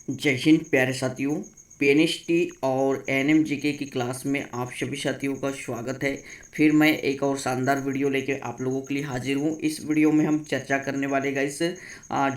जय हिंद प्यारे साथियों। पीएनएसटी और एनएमजीके की क्लास में आप सभी साथियों का स्वागत है। फिर मैं एक और शानदार वीडियो लेके आप लोगों के लिए हाजिर हूँ। इस वीडियो में हम चर्चा करने वाले गाइस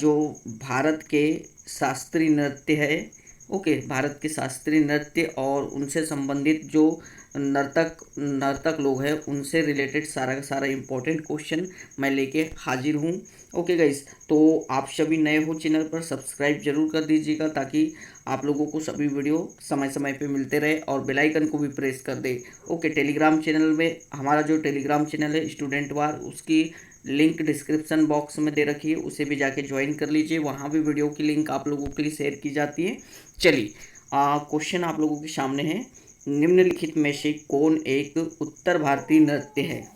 जो भारत के शास्त्रीय नृत्य है, भारत के शास्त्रीय नृत्य और उनसे संबंधित जो नर्तक लोग हैं उनसे रिलेटेड सारा का सारा इम्पोर्टेंट क्वेश्चन मैं लेके हाजिर हूँ। ओके गाइस, तो आप सभी नए हो चैनल पर सब्सक्राइब जरूर कर दीजिएगा ताकि आप लोगों को सभी वीडियो समय समय पे मिलते रहे और बेल आइकन को भी प्रेस कर दे। टेलीग्राम चैनल में हमारा जो टेलीग्राम चैनल है स्टूडेंट वार, उसकी लिंक डिस्क्रिप्शन बॉक्स में दे रखी है, उसे भी जाके ज्वाइन कर लीजिए। वहाँ भी वीडियो की लिंक आप लोगों के लिए शेयर की जाती है। चलिए, क्वेश्चन आप लोगों के सामने है। निम्नलिखित में से कौन एक उत्तर भारतीय नृत्य है?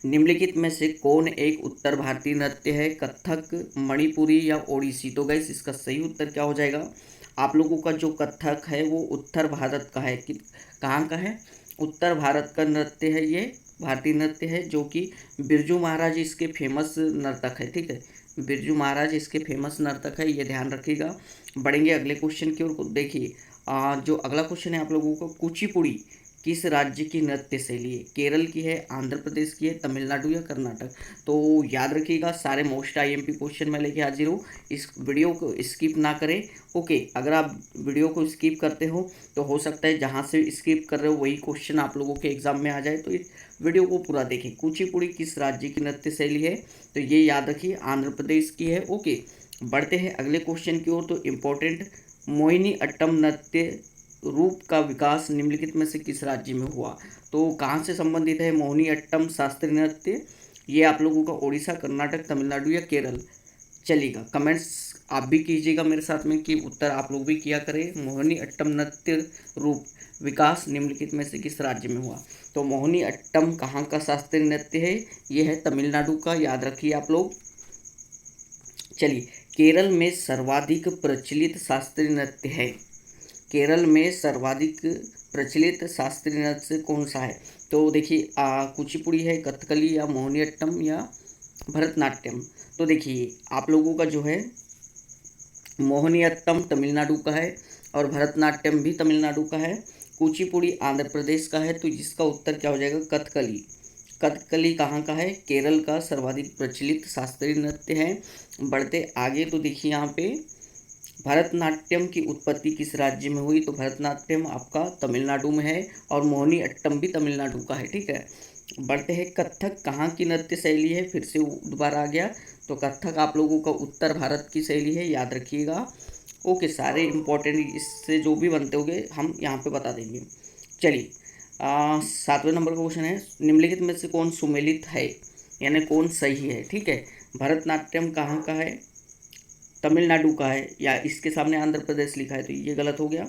निम्नलिखित में से कौन एक उत्तर भारतीय नृत्य है? कथक, मणिपुरी या ओडिसी? तो गाइस इसका सही उत्तर क्या हो जाएगा? आप लोगों का जो कथक है वो उत्तर भारत का है। कहाँ का है? उत्तर भारत का नृत्य है। ये भारतीय नृत्य है जो कि बिरजू महाराज इसके फेमस नर्तक है। ठीक है, बिरजू महाराज इसके फेमस नर्तक है, ये ध्यान रखिएगा। बढ़ेंगे अगले क्वेश्चन की ओर। देखिए, जो अगला क्वेश्चन है आप लोगों को, कुचिपुड़ी किस राज्य की नृत्य शैली है? केरल की है, आंध्र प्रदेश की है, तमिलनाडु या कर्नाटक? तो याद रखिएगा, सारे मोस्ट आईएमपी क्वेश्चन मैं लेके हाजिर हूँ। इस वीडियो को स्किप ना करें। अगर आप वीडियो को स्किप करते हो तो हो सकता है जहाँ से स्किप कर रहे हो वही क्वेश्चन आप लोगों के एग्जाम में आ जाए, तो इस वीडियो को पूरा देखें। कुचिपुड़ी किस राज्य की नृत्य शैली है? तो ये याद रखिए, आंध्र प्रदेश की है। बढ़ते हैं अगले क्वेश्चन की ओर। तो इम्पोर्टेंट, मोहिनी अट्टम नृत्य रूप का विकास निम्नलिखित में से किस राज्य में हुआ? तो कहाँ से संबंधित है मोहिनी अट्टम शास्त्रीय नृत्य? ये आप लोगों का ओडिशा, कर्नाटक, तमिलनाडु या केरल? चलिएगा, कमेंट्स आप भी कीजिएगा मेरे साथ में कि उत्तर आप लोग भी किया करें। मोहिनी अट्टम नृत्य रूप विकास निम्नलिखित में से किस राज्य में हुआ? तो मोहिनी अट्टम कहाँ का शास्त्रीय नृत्य है? ये है तमिलनाडु का, याद रखिए आप लोग। चलिए, केरल में सर्वाधिक प्रचलित शास्त्रीय नृत्य है। केरल में सर्वाधिक प्रचलित शास्त्रीय नृत्य कौन सा है? तो देखिए, कुचिपुड़ी है, कथकली या मोहिनीअट्टम या भरतनाट्यम? तो देखिए, आप लोगों का जो है मोहिनीअट्टम तमिलनाडु का है और भरतनाट्यम भी तमिलनाडु का है। कुचिपुड़ी आंध्र प्रदेश का है। तो इसका उत्तर क्या हो जाएगा? कथकली। कथकली कहाँ का है? केरल का सर्वाधिक प्रचलित शास्त्रीय नृत्य है। बढ़ते आगे, तो देखिए यहाँ पे भरतनाट्यम की उत्पत्ति किस राज्य में हुई? तो भरतनाट्यम आपका तमिलनाडु में है और मोहिनी अट्टम भी तमिलनाडु का है। ठीक है, बढ़ते हैं, कथक कहाँ की नृत्य शैली है? फिर से दोबारा आ गया। तो कथक आप लोगों का उत्तर भारत की शैली है, याद रखिएगा। सारे इंपॉर्टेंट इससे जो भी बनते होंगे हम यहाँ पे बता देंगे। चलिए, 7वें नंबर का क्वेश्चन है, निम्नलिखित में से कौन सुमेलित है, यानी कौन सही है? ठीक है, भरतनाट्यम कहाँ का है? तमिलनाडु का है, या इसके सामने आंध्र प्रदेश लिखा है तो ये गलत हो गया।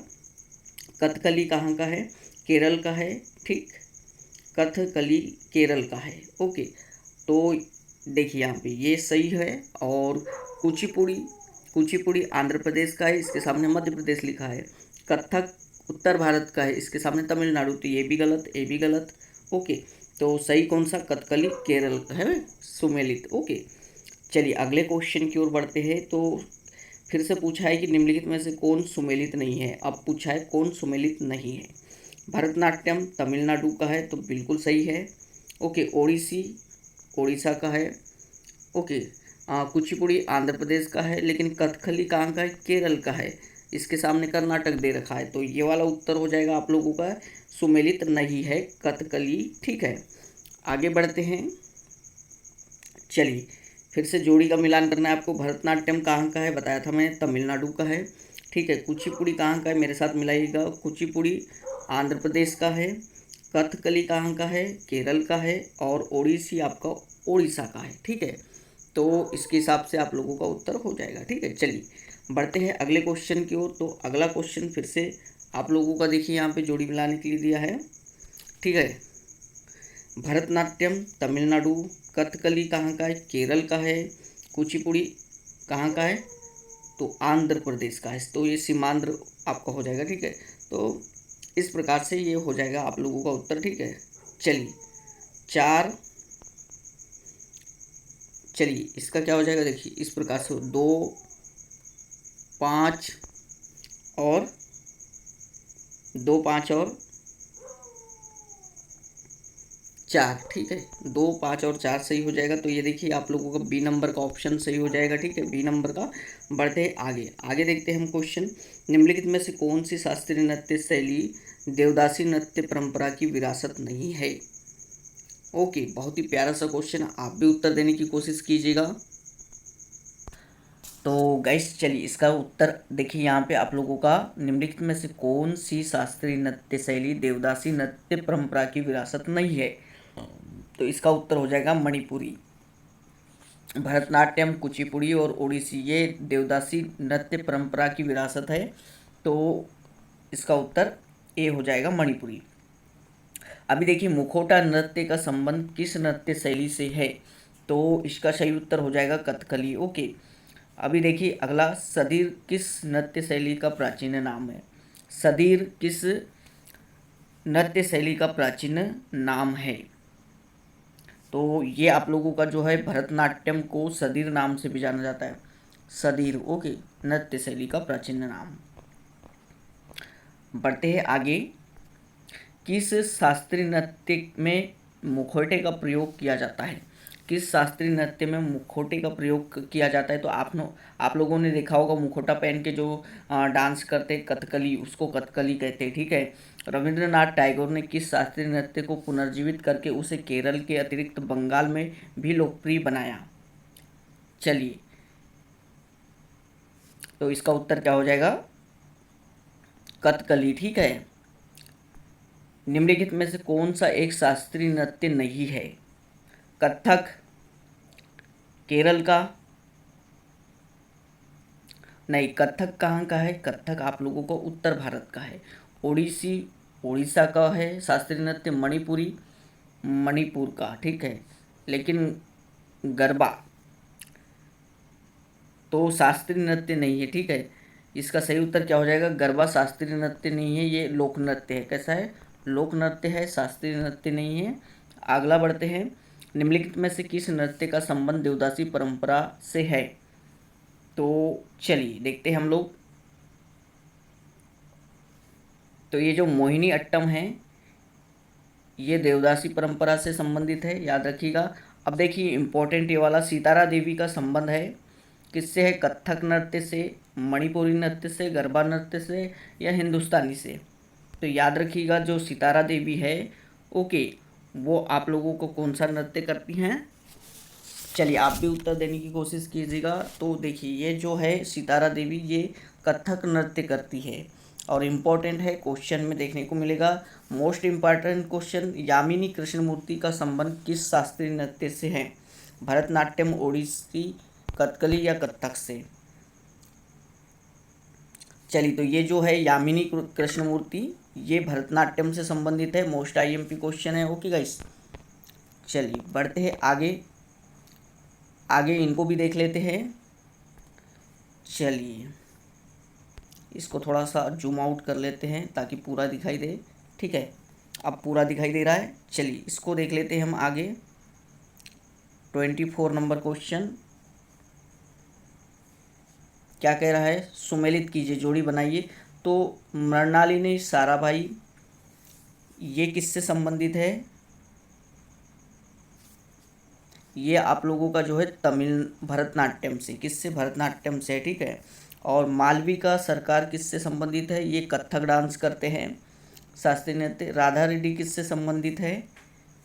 कथकली कहाँ का है? केरल का है। ठीक, कथकली केरल का है। तो देखिए यहाँ पे ये सही है। और कुचिपुड़ी, कुचिपुड़ी आंध्र प्रदेश का है, इसके सामने मध्य प्रदेश लिखा है। कथक उत्तर भारत का है, इसके सामने तमिलनाडु, तो ये भी गलत, ये भी गलत। तो सही कौन सा? कथकली केरल का है, सुमेलित। चलिए अगले क्वेश्चन की ओर बढ़ते हैं। तो फिर से पूछा है कि निम्नलिखित में से कौन सुमेलित नहीं है। अब पूछा है कौन सुमेलित नहीं है। भरतनाट्यम तमिलनाडु का है तो बिल्कुल सही है। ओडिसी ओडिशा का है। ओके, कुचिपुड़ी आंध्र प्रदेश का है, लेकिन कथकली कहाँ का है? केरल का है, इसके सामने कर्नाटक दे रखा है, तो ये वाला उत्तर हो जाएगा आप लोगों का, सुमेलित नहीं है कथकली। ठीक है, आगे बढ़ते हैं। चलिए, फिर से जोड़ी का मिलान करना है आपको। भरतनाट्यम कहाँ का है? बताया था मैं, तमिलनाडु का है। ठीक है, कुचिपुड़ी कहाँ का है? मेरे साथ मिलाइएगा। कुचिपुड़ी आंध्र प्रदेश का है। कथकली कहाँ का है? केरल का है। और ओडिसी आपका ओडिशा का है। ठीक है, तो इसके हिसाब से आप लोगों का उत्तर हो जाएगा। ठीक है, चलिए बढ़ते हैं अगले क्वेश्चन की ओर। तो अगला क्वेश्चन फिर से आप लोगों का देखिए यहाँ पे जोड़ी मिलाने के लिए दिया है। ठीक है, भरतनाट्यम तमिलनाडु, कथकली कहाँ का है? केरल का है। कुचिपुड़ी कहाँ का है? तो आंध्र प्रदेश का है, तो ये सीमांध्र आपका हो जाएगा। ठीक है, तो इस प्रकार से ये हो जाएगा आप लोगों का उत्तर। ठीक है, चलिए चलिए इसका क्या हो जाएगा? देखिए इस प्रकार से, 2 5 और 2, 5 और 4, ठीक है, 2, 5 और 4 सही हो जाएगा। तो ये देखिए आप लोगों का बी नंबर का ऑप्शन सही हो जाएगा, ठीक है, बी नंबर का। बढ़ते हैं आगे, आगे देखते हैं हम क्वेश्चन। निम्नलिखित में से कौन सी शास्त्रीय नृत्य शैली देवदासी नृत्य परंपरा की विरासत नहीं है? ओके, बहुत ही प्यारा सा क्वेश्चन, आप भी उत्तर देने की कोशिश कीजिएगा। तो गाइस चलिए इसका उत्तर देखिए यहाँ पे आप लोगों का, निम्नलिखित में से कौन सी शास्त्रीय नृत्य शैली देवदासी नृत्य परंपरा की विरासत नहीं है? तो इसका उत्तर हो जाएगा मणिपुरी। भरतनाट्यम, कुचिपुड़ी और ओडिसी ये देवदासी नृत्य परंपरा की विरासत है, तो इसका उत्तर ए हो जाएगा मणिपुरी। अभी देखिए मुखौटा नृत्य का संबंध किस नृत्य शैली से है? तो इसका सही उत्तर हो जाएगा कथकली। ओके, अभी देखिए अगला, सदीर किस नृत्य शैली का प्राचीन नाम है? सदीर किस नृत्य शैली का प्राचीन नाम है? तो ये आप लोगों का जो है भरतनाट्यम को सदीर नाम से भी जाना जाता है, सदीर। ओके, नृत्य शैली का प्राचीन नाम। बढ़ते हैं आगे, किस शास्त्रीय नृत्य में मुखौटे का प्रयोग किया जाता है? किस शास्त्रीय नृत्य में मुखौटे का प्रयोग किया जाता है? तो आप लोगों ने देखा होगा मुखौटा पहन के जो डांस करते कथकली, उसको कथकली कहते हैं, ठीक है। रविंद्रनाथ टैगोर ने किस शास्त्रीय नृत्य को पुनर्जीवित करके उसे केरल के अतिरिक्त बंगाल में भी लोकप्रिय बनाया? चलिए, तो इसका उत्तर क्या हो जाएगा? कथकली, ठीक है। निम्नलिखित में से कौन सा एक शास्त्रीय नृत्य नहीं है? कथक केरल का नहीं, कथक कहाँ का है? कथक आप लोगों को उत्तर भारत का है। ओडिसी उड़ीसा का है। शास्त्रीय नृत्य मणिपुरी मणिपुर का, ठीक है। लेकिन गरबा तो शास्त्रीय नृत्य नहीं है, ठीक है। इसका सही उत्तर क्या हो जाएगा? गरबा शास्त्रीय नृत्य नहीं है, ये लोक नृत्य है। कैसा है? लोक नृत्य है, शास्त्रीय नृत्य नहीं है। अगला बढ़ते हैं, निम्नलिखित में से किस नृत्य का संबंध देवदासी परंपरा से है? तो चलिए देखते हैं हम लोग। तो ये जो मोहिनी अट्टम है ये देवदासी परंपरा से संबंधित है, याद रखिएगा। अब देखिए इंपॉर्टेंट ये वाला, सितारा देवी का संबंध है किससे है? कथक नृत्य से, मणिपुरी नृत्य से, गरबा नृत्य से या हिंदुस्तानी से? तो याद रखिएगा जो सितारा देवी है, ओके, वो आप लोगों को कौन सा नृत्य करती हैं? चलिए आप भी उत्तर देने की कोशिश कीजिएगा। तो देखिए ये जो है सितारा देवी, ये कथक नृत्य करती है। और इम्पोर्टेंट है, क्वेश्चन में देखने को मिलेगा, most important question, Yamini Krishnamurthy का संबंध किस शास्त्रीय नृत्य से है? भरतनाट्यम, ओडिसी, कथकली या कथक से? चलिए, तो ये जो है यामिनी कृष्णमूर्ति, ये भरतनाट्यम से संबंधित है। मोस्ट आईएमपी क्वेश्चन है। ओके गाइस, चलिए बढ़ते हैं आगे, आगे इनको भी देख लेते हैं। चलिए इसको थोड़ा सा जूम आउट कर लेते हैं ताकि पूरा दिखाई दे, ठीक है। अब पूरा दिखाई दे रहा है। चलिए इसको देख लेते हैं हम आगे। 24 नंबर क्वेश्चन क्या कह रहा है? सुमेलित कीजिए, जोड़ी बनाइए। तो मृणालिनी साराभाई ये किससे संबंधित है? ये आप लोगों का जो है तमिल भरतनाट्यम से, किससे? भरतनाट्यम से, ठीक है। और मालविका सरकार किससे संबंधित है? ये कथक डांस करते हैं, शास्त्रीय नृत्य। राधा रेड्डी किससे संबंधित है?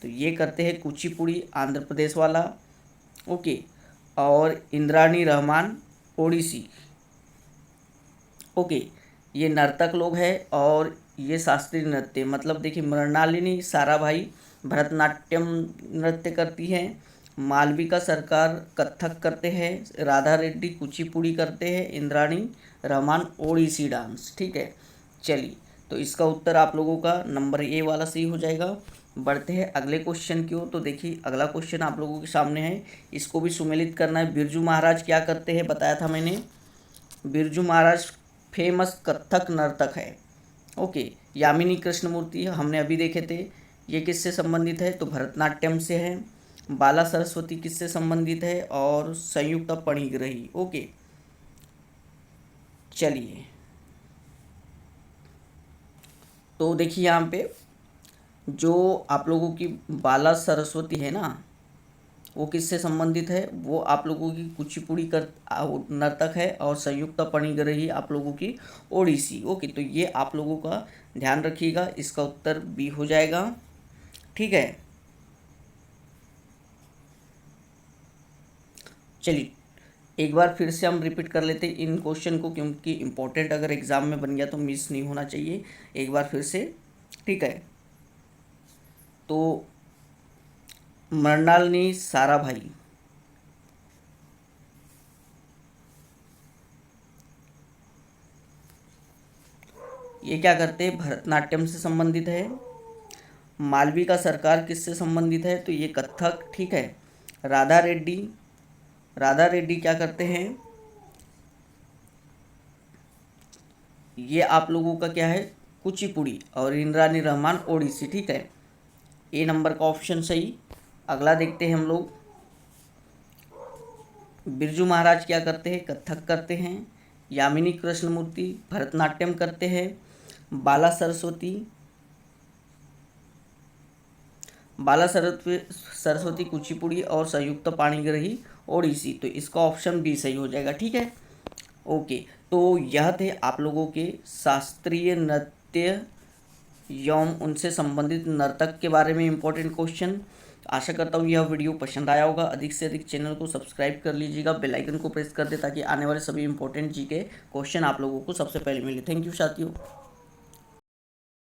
तो ये करते हैं कुचिपुड़ी, आंध्र प्रदेश वाला, ओके। और इंद्राणी रहमान ओडिसी, ओके, ये नर्तक लोग हैं और ये शास्त्रीय नृत्य, मतलब देखिए मृणालिनी साराभाई भरतनाट्यम नृत्य करती हैं, मालविका सरकार कथक करते हैं, राधा रेड्डी कुचिपुड़ी करते हैं, इंद्राणी रहमान ओडिसी डांस, ठीक है। चलिए, तो इसका उत्तर आप लोगों का नंबर ए वाला सही हो जाएगा। बढ़ते हैं अगले क्वेश्चन की ओर। तो देखिए अगला क्वेश्चन आप लोगों के सामने है, इसको भी सुमेलित करना है। बिरजू महाराज क्या करते हैं? बताया था मैंने, बिरजू महाराज फेमस कथक नर्तक है, ओके। यामिनी कृष्णमूर्ति हमने अभी देखे थे, ये किससे संबंधित है? तो भरतनाट्यम से है। बाला सरस्वती किससे संबंधित है? और संयुक्ता पणिग्रही, ओके। चलिए, तो देखिए यहाँ पे जो आप लोगों की बाला सरस्वती है ना, वो किससे संबंधित है? वो आप लोगों की कुचिपुड़ी कर नर्तक है, और संयुक्त पणिग्रही आप लोगों की ओडिसी। ओके, तो ये आप लोगों का ध्यान रखिएगा, इसका उत्तर बी हो जाएगा। ठीक है, चलिए एक बार फिर से हम रिपीट कर लेते हैं इन क्वेश्चन को, क्योंकि इम्पोर्टेंट अगर एग्जाम में बन गया तो मिस नहीं होना चाहिए। एक बार फिर से, ठीक है। तो मृणालिनी साराभाई, ये क्या करते हैं? भरतनाट्यम से संबंधित है। मालविका सरकार किससे संबंधित है? तो ये कथक। ठीक है। राधा रेड्डी, राधा रेड्डी क्या करते हैं? ये आप लोगों का क्या है? कुचिपुड़ी। और इंद्रानी रहमान ओडिसी। ठीक है, ए नंबर का ऑप्शन सही। अगला देखते हैं हम लोग। बिरजू महाराज क्या करते हैं? कथक करते हैं। यामिनी कृष्णमूर्ति भरतनाट्यम करते हैं। बाला सरस्वती, बाला सरस्वती कुचिपुड़ी और संयुक्त पाणिग्रही ओडिसी। तो इसका ऑप्शन बी सही हो जाएगा। ठीक है, ओके। तो यह थे आप लोगों के शास्त्रीय नृत्य एवं उनसे संबंधित नर्तक के बारे में इम्पोर्टेंट क्वेश्चन। आशा करता हूँ यह वीडियो पसंद आया होगा। अधिक से अधिक चैनल को सब्सक्राइब कर लीजिएगा, बेल आइकन को प्रेस कर दे, ताकि आने वाले सभी इंपॉर्टेंट जी के क्वेश्चन आप लोगों को सबसे पहले मिले। थैंक यू साथियों।